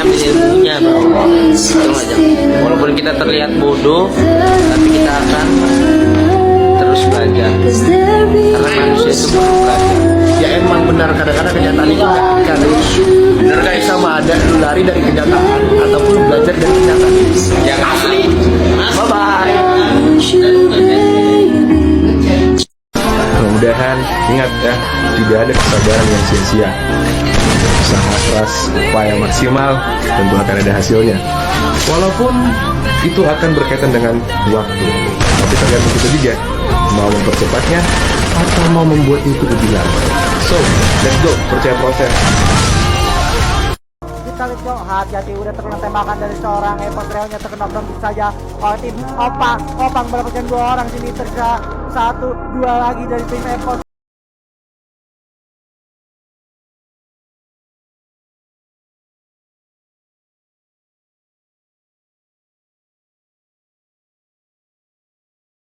ambil ilmunya bro. Itu aja. Walaupun kita terlihat bodoh, tapi kita akan terus belajar. Karena manusia itu perlu belajar. Ya emang benar, kadang-kadang kenyataan itu kan benar guys, sama ada lu lari dari kenyataan ataupun lu belajar dari kenyataan Yang asli. bye bye. Mudah-mudahan ingat ya, tidak ada kesabaran yang sia-sia. Usaha keras, upaya maksimal, tentu akan ada hasilnya. Walaupun itu akan berkaitan dengan waktu, tapi tergantung kita juga mau mempercepatnya atau mau membuat itu lebih lama. So, let's go, percaya proses. Kita lihat dong, hati-hati udah terkena tembakan dari seorang Epos. Realnya terkena begitu saja oleh tim Opang mendapatkan 2 orang, sini terkena 1-2 lagi dari tim Epos.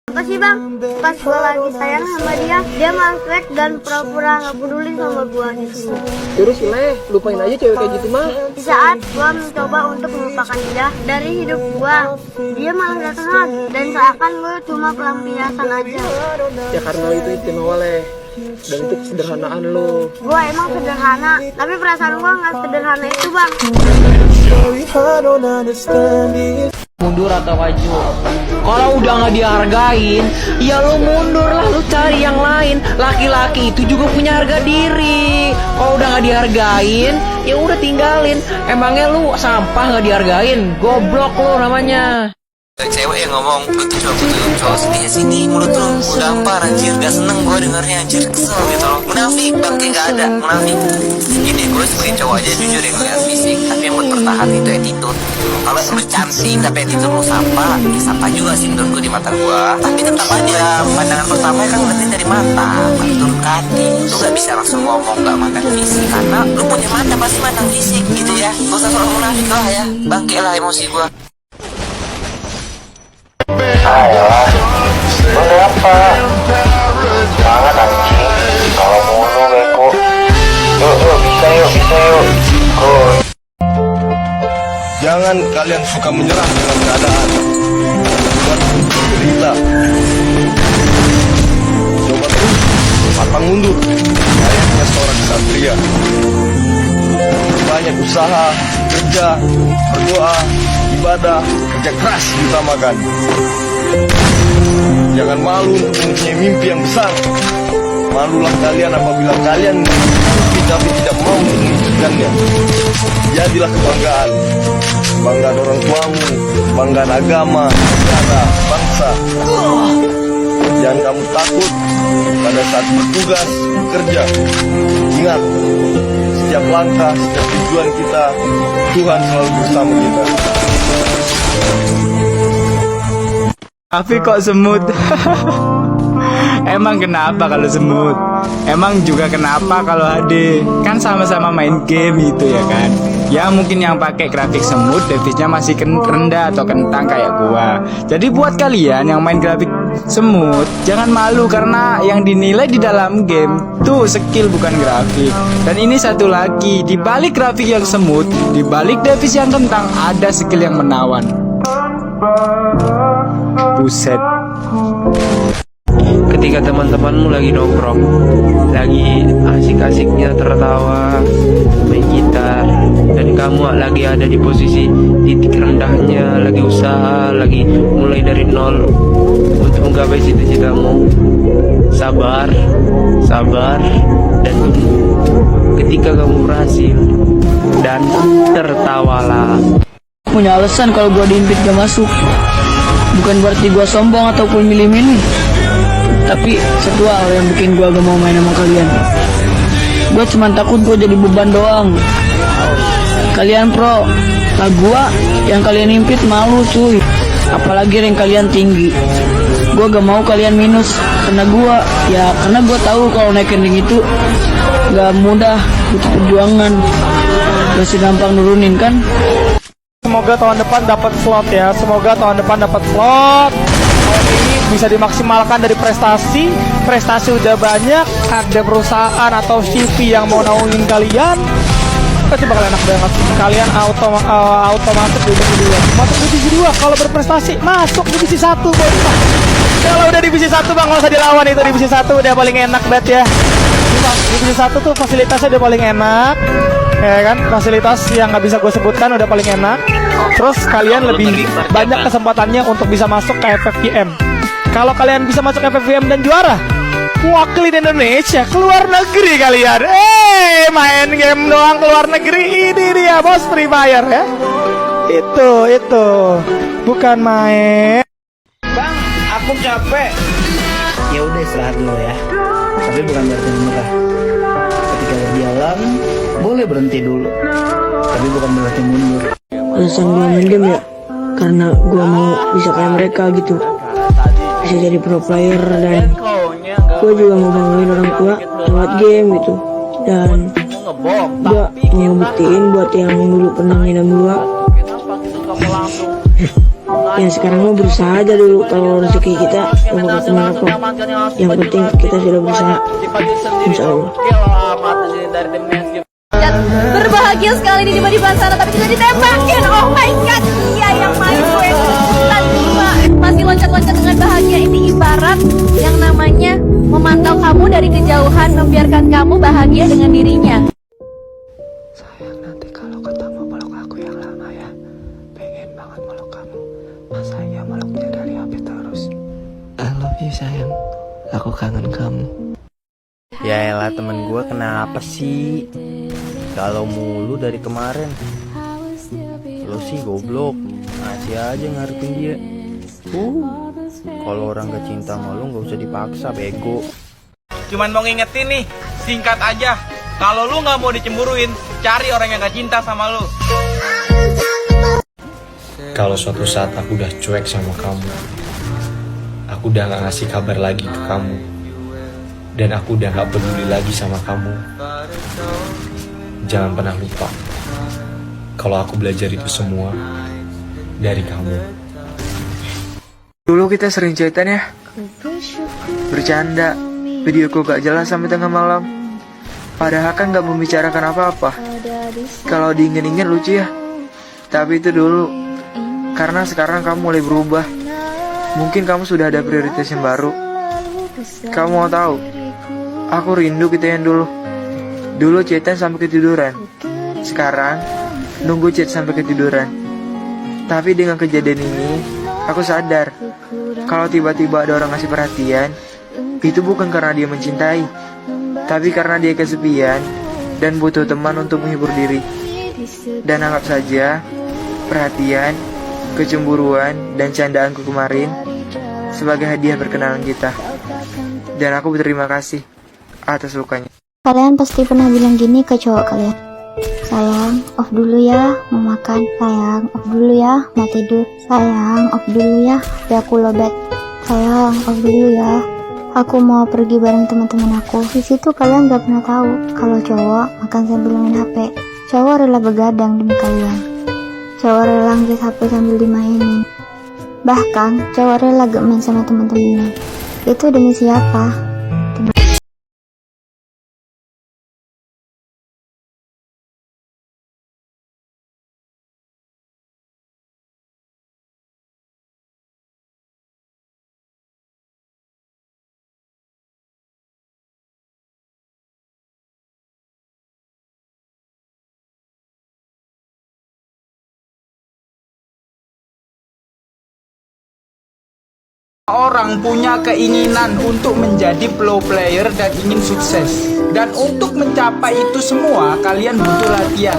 Apa sih bang? Pas gue lagi sayang sama dia malah cuek dan pura-pura nggak peduli sama gue di sini. Terus Leh, lupain aja cewek kayak gitu mah. Di saat gue mencoba untuk melupakan dia dari hidup gue, dia malah datang lagi dan seakan gue cuma pelampiasan aja. Ya karena itu istimewa Leh, dan itu kesederhanaan lo. Gue emang sederhana, tapi perasaan gue nggak sederhana itu bang. Mundur atau maju? Kalau udah nggak dihargain, ya lu mundur lah, lu cari yang lain. Laki-laki itu juga punya harga diri. Kalau udah nggak dihargain, ya udah tinggalin. Emangnya lu sampah nggak dihargain? Goblok lu namanya. Cewek yang ngomong, lu tuh cuma butuh cowok sini, mulut lu udah ampar anjir, gak seneng gue dengarnya anjir, kesel gitu loh. Munafik bang, kayak gak ada, munafik. Gini, gue sebagai cowok aja jujur ya ngeliat fisik, tapi yang buat bertahan itu attitude. Kalau lu cantik tapi attitude lu sampah, ya sampah juga sih menurut gue di mata gue. Tapi tetap aja, pandangan pertama kan berarti dari mata, turun ke hati. Lu gak bisa langsung ngomong gak makan fisik, karena lu punya mata pasti makan fisik gitu ya. Gak usah soal munafik lah ya, bangke lah emosi gue. Ayolah, lu apa? Semangat anjing, kalau mulu beko. Yuk, bisa yuk. Jangan kalian suka menyerah dengan keadaan. Buat berita. Coba terus, pantang mundur. Layaknya seorang ksatria. Banyak usaha, kerja, berdoa, ibadah, kerja keras diutamakan. Jangan malu untuk mempunyai mimpi yang besar. Malulah kalian apabila kalian mimpi tapi tidak mau mewujudkannya. Jadilah kebanggaan. Kebanggaan orang tuamu, kebanggaan agama, negara, bangsa. Jangan kamu takut pada saat bertugas, bekerja. Ingat, setiap langkah, setiap tujuan kita, Tuhan selalu bersama kita. Tapi kok semut? Emang kenapa kalau semut? Emang juga kenapa kalau HD? Kan sama-sama main game gitu ya kan? Ya mungkin yang pakai grafik semut devisnya masih rendah atau kentang kayak gua. Jadi buat kalian yang main grafik semut, jangan malu karena yang dinilai di dalam game tuh skill bukan grafik. Dan ini satu lagi, di balik grafik yang semut, di balik devis yang kentang ada skill yang menawan. Buset. Ketika teman-temanmu lagi nongkrong, lagi asik-asiknya tertawa, main gitar, dan kamu lagi ada di posisi titik rendahnya, lagi usaha, lagi mulai dari nol untuk menggapai cita-citamu. Sabar, dan tunggu. Ketika kamu berhasil, dan tertawalah. Punya alasan kalau gua diimpit gak masuk. Bukan berarti gua sombong ataupun milih-milih, tapi satu hal yang bikin gua gak mau main sama kalian. Gua cuma takut gua jadi beban doang. Kalian pro, lah gua yang kalian impit malu cuy. Apalagi rank kalian tinggi. Gua gak mau kalian minus karena gua tahu kalau naikin ring itu gak mudah, butuh perjuangan. Gak segampang nurunin kan. Semoga tahun depan dapat slot ya. Semoga tahun depan dapat slot. Tahun ini bisa dimaksimalkan dari prestasi. Prestasi udah banyak. Ada perusahaan atau CV yang mau naungin kalian. pasti bakal enak banget. Kalian auto masuk di divisi 2. Masuk di divisi 2 kalau berprestasi masuk divisi 1 bos. Kalau udah divisi 1 bang nggak usah dilawan, itu divisi 1 udah paling enak banget ya. Bang, divisi 1 tuh fasilitasnya udah paling enak. Ya kan, fasilitas yang nggak bisa gue sebutkan udah paling enak. Terus kalian lebih banyak kesempatannya untuk bisa masuk ke FFVM. Kalau kalian bisa masuk FFVM dan juara, wakilin Indonesia keluar negeri kalian. Main game doang keluar negeri, ini dia bos Free Fire ya. Itu bukan main. Bang, aku capek. Ya udah istirahat dulu ya. Tapi bukan berarti menyerah. Ketika lo di alam, boleh berhenti dulu. Tapi bukan berarti mundur. Alasan gue main game ya karena gue mau bisa kayak mereka gitu, bisa jadi pro player, dan gue juga mau banggain orang tua lewat game gitu. Dan gue mau buktiin buat yang dulu pernah ngidam gue yang sekarang mau berusaha aja dulu. Kalau rezeki kita gak bakal kemana kok, yang penting kita sudah berusaha, insya Allah. Berbahagia sekali di depan sana, tapi kita ditembakin. Oh my god, dia yang main gue masih loncat-loncat dengan bahagia. Ini ibarat yang namanya memantau kamu dari kejauhan, membiarkan kamu bahagia dengan dirinya. Sayang, nanti kalau ketemu peluk aku yang lama ya. Pengen banget meluk kamu. Masa ya meluknya dari HP terus. I love you sayang. Aku kangen kamu. Ya elah temen gue kenapa sih galau mulu dari kemarin. Lo sih goblok, masih aja ngarepin dia. Kalau orang gak cinta sama lo gak usah dipaksa, bego. Cuman mau ngingetin nih, singkat aja. Kalau lu nggak mau dicemburuin, cari orang yang gak cinta sama lu. Kalau suatu saat aku udah cuek sama kamu, aku udah gak ngasih kabar lagi ke kamu, dan aku udah gak peduli lagi sama kamu, jangan pernah lupa kalau aku belajar itu semua dari kamu. Dulu kita sering chatan ya, bercanda, video call gak jelas sampai tengah malam. Padahal kan gak membicarakan apa-apa. Kalau diingin-ingin lucu ya. Tapi itu dulu. Karena sekarang kamu mulai berubah. Mungkin kamu sudah ada prioritas yang baru. Kamu mau tahu? Aku rindu kita yang dulu. Dulu chatan sampai ketiduran. Sekarang nunggu chat sampai ketiduran. Tapi dengan kejadian ini, aku sadar kalau tiba-tiba ada orang ngasih perhatian, itu bukan karena dia mencintai, tapi karena dia kesepian dan butuh teman untuk menghibur diri. Dan anggap saja perhatian, kecemburuan, dan candaanku kemarin sebagai hadiah perkenalan kita. Dan aku berterima kasih atas lukanya. Kalian pasti pernah bilang gini ke cowok kalian, sayang, off dulu ya, mau makan. Sayang, off dulu ya, mau tidur. Sayang, off dulu ya, biar aku lobet. Sayang, off dulu ya, aku mau pergi bareng teman-teman aku. Di situ kalian gak pernah tahu kalau cowok makan sambil main HP. Cowok rela begadang demi kalian. Cowok rela ngeliat HP sambil dimainin. Bahkan cowok rela gak main sama teman-temannya. Itu demi siapa? Orang punya keinginan untuk menjadi pro player dan ingin sukses. Dan untuk mencapai itu semua, kalian butuh latihan.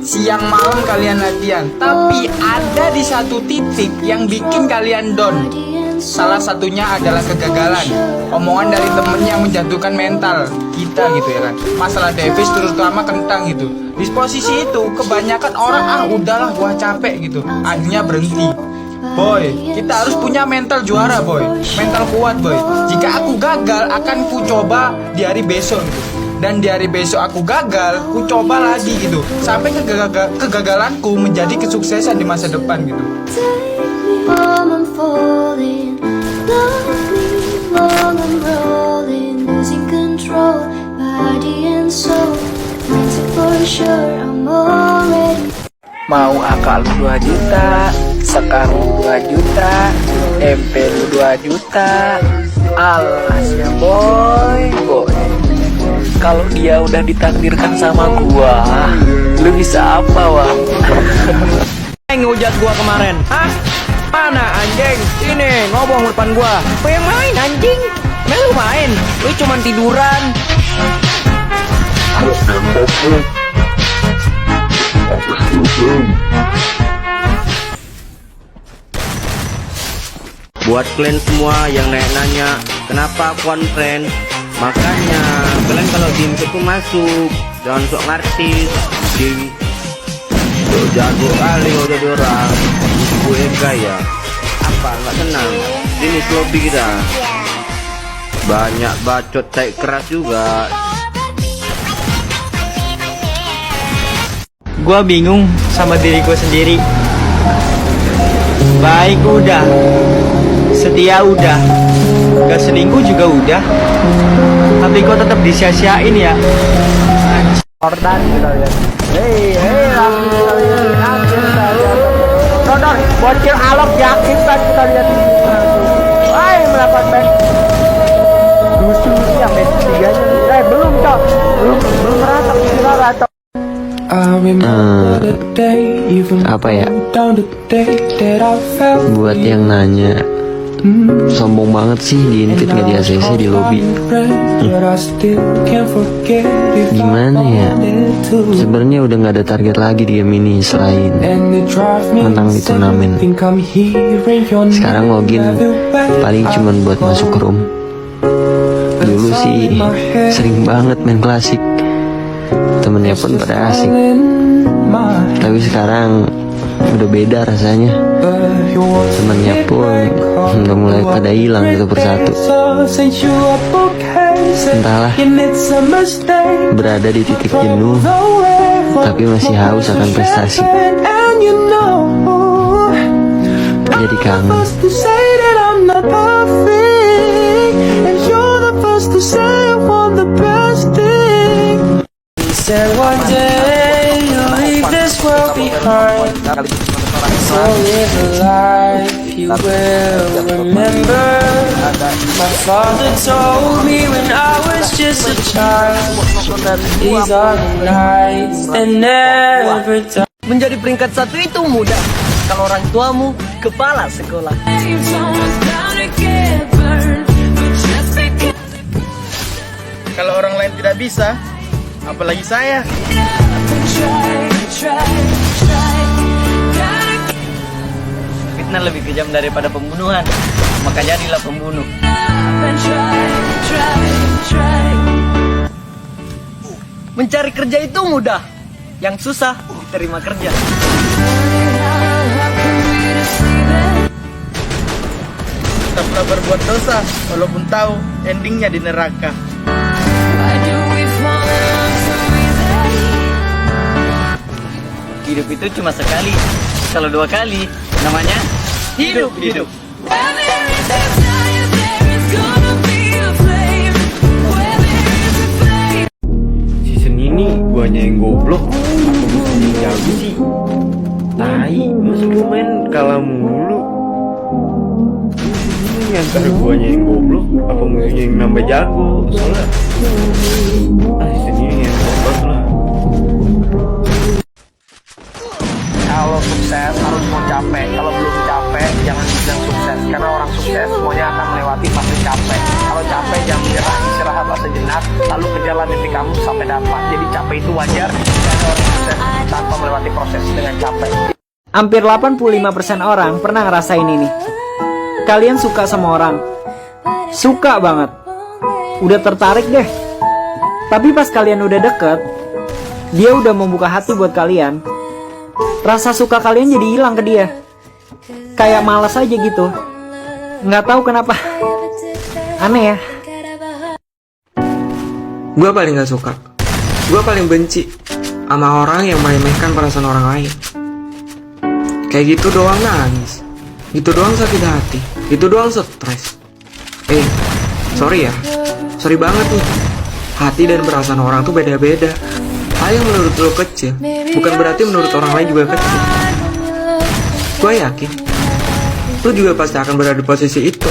Siang malam kalian latihan. Tapi ada di satu titik yang bikin kalian down. Salah satunya adalah kegagalan. Omongan dari temen yang menjatuhkan mental kita gitu ya kan. Masalah Davis terutama kentang gitu. Di posisi itu kebanyakan orang udahlah gua capek gitu. Akhirnya berhenti. Boy, kita harus punya mental juara boy. Mental kuat boy. Jika aku gagal akan ku coba di hari besok gitu. Dan di hari besok aku gagal, ku coba lagi gitu. Sampai kegagalanku menjadi kesuksesan di masa depan gitu. Mau akal lu 2 juta, sekarang 2 juta, MP lu 2 juta. Alas ya boy. Kalau dia udah ditakdirkan sama gua, lu bisa apa, Wang? Ngehujat gua kemarin. Hah? Mana anjing? Ini ngobong depan gua. Kau yang main anjing? Lu main. Lu cuman tiduran. Buat kalian semua yang nanya kenapa aku unfriend, makanya kalian kalau tim itu masuk jangan sok ngartis di jago kali udah jadi orang gue gaya apa nggak tenang ini lobby kita banyak bacot tai keras juga. Gua bingung sama diri gua sendiri. Baik udah, setia udah, gak selingkuh juga udah, tapi kok tetap disia-siain ya. Jordan kita lihat. Hei, Dodor, bocil alok yakin kan kita lihat. Hai, melakukan back. Dusu yang match 3-nya. Belum, Cok. Belum merata rata. Apa ya? Buat yang nanya, sombong banget sih diinvite nggak di ACC di lobby. Gimana ya? Sebenarnya udah nggak ada target lagi di game ini selain menang di turnamen. Sekarang login paling cuman buat masuk room. Dulu sih sering banget main klasik, temennya pun pada asik. Tapi sekarang udah beda rasanya. Temennya pun udah mulai pada hilang satu persatu. Entahlah, berada di titik jenuh, tapi masih haus akan prestasi. Jadi kangen. One day you'll leave this world behind. So live a life you will remember. My father told me when I was just a child, these are the nights that never die. Menjadi peringkat 1 itu mudah kalau orang tuamu kepala sekolah. Kalau orang lain tidak bisa, apalagi saya. Fitnah lebih kejam daripada pembunuhan, maka jadilah pembunuh. Mencari kerja itu mudah, yang susah diterima kerja. Tetaplah berbuat dosa, walaupun tahu endingnya di neraka. Hidup itu cuma sekali, kalau 2 kali namanya hidup. Season ini guanya yang goblok, apa musuhnya yang jago sih? Tai, masa gue main kalah mulu. Ini antara guanya yang goblok, apa musuhnya yang nambah jago? Soalnya season ini yang goblok lah. Kalau sukses harus mau capek. Kalau belum capek jangan bilang sukses. Karena orang sukses semuanya akan melewati fase capek. Kalau capek jangan menyerah, istirahatlah sejenak, lalu kejarlah mimpi kamu sampai dapat. Jadi capek itu wajar. Karena orang sukses tanpa melewati proses dengan capek. Hampir 85% orang pernah ngerasain ini. Kalian suka sama orang, suka banget, udah tertarik deh. Tapi pas kalian udah deket, dia udah membuka hati buat kalian. Rasa suka kalian jadi hilang ke dia. Kayak malas aja gitu. Nggak tahu kenapa. Aneh ya. Gue paling gak suka, gue paling benci sama orang yang meremehkan perasaan orang lain. Kayak gitu doang nangis, gitu doang sakit hati, gitu doang stres. Sorry ya, sorry banget nih. Hati dan perasaan orang tuh beda-beda. Hal yang menurut lo kecil bukan berarti menurut orang lain juga kecil. Gue yakin lo juga pasti akan berada di posisi itu.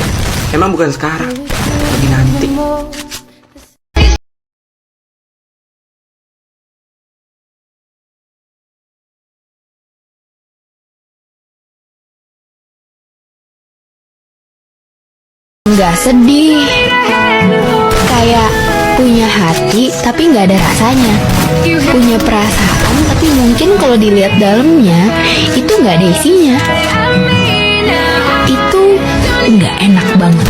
Emang bukan sekarang, tapi nanti. Nggak sedih, kayak punya hati tapi nggak ada rasanya, punya perasaan tapi mungkin kalau dilihat dalamnya itu nggak ada isinya, itu nggak enak banget.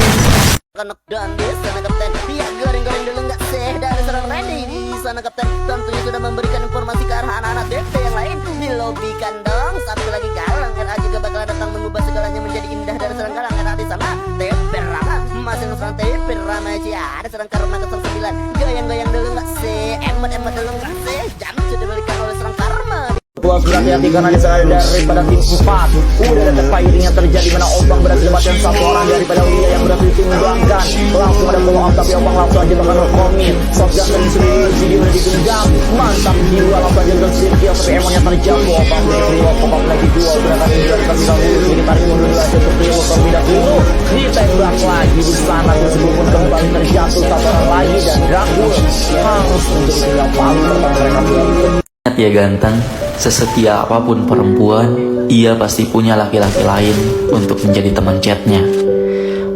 Anak dandis, sana kapten, biar goreng-goreng dulu nggak sih dari seorang Randy di sana kapten, tentunya sudah memberikan informasi ke arah anak-anak DP yang lain. Dilobikan dong, satu lagi galang, RA juga bakal datang mengubah segalanya menjadi indah dari serang galang. RA di sana, TP Rama, masih serang TP Rama aja, ada serang Karma ke 9, goyang-goyang dulu nggak sih, emet-emet dulu nggak sih, jangan sudah diberikan oleh serang Karma. Puas berhati-hati karena diserang daripada tim 4. Udah ada fighting yang terjadi mana Obang berhasil matikan satu orang daripada Uya yang berhasil ditunggangkan. Langsung ada follow up tapi Obang langsung aja bakal komit. Shotgun dan seluruh video udah digenggam. Mantap jiwa langsung aja berhasil kill tapi emangnya terjatuh. Obang break 2, pop up lagi 2. Berangkat di jalan terlebih dahulu. Sedikit tarik mundur dulu aja untuk Rio terlebih dahulu. Ditembak lagi di sana tersebut pun kembali terjatuh satu orang lagi dan Dracul langsung menjadi yang paling pertama mereka berdua. Ingat ya ganteng, sesetia apapun perempuan, ia pasti punya laki-laki lain untuk menjadi teman chatnya.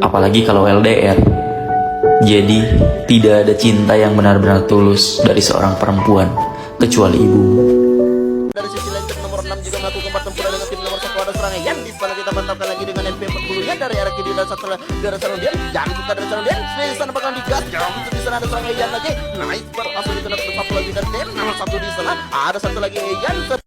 Apalagi kalau LDR. Jadi, tidak ada cinta yang benar-benar tulus dari seorang perempuan, kecuali ibumu. Dari sisi lain tim nomor 6 juga melakukan pertempuran dengan tim nomor 1 ada serangan yang di sana kita mantapkan lagi dengan MP40 nya dari arah kiri dan satu dari serang dia dan kita dari serang dia di sana bakal digas jauh di sana ada serangan yang lagi naik berhasil dikena satu lagi dari tim nomor 1 di sana ada satu lagi yang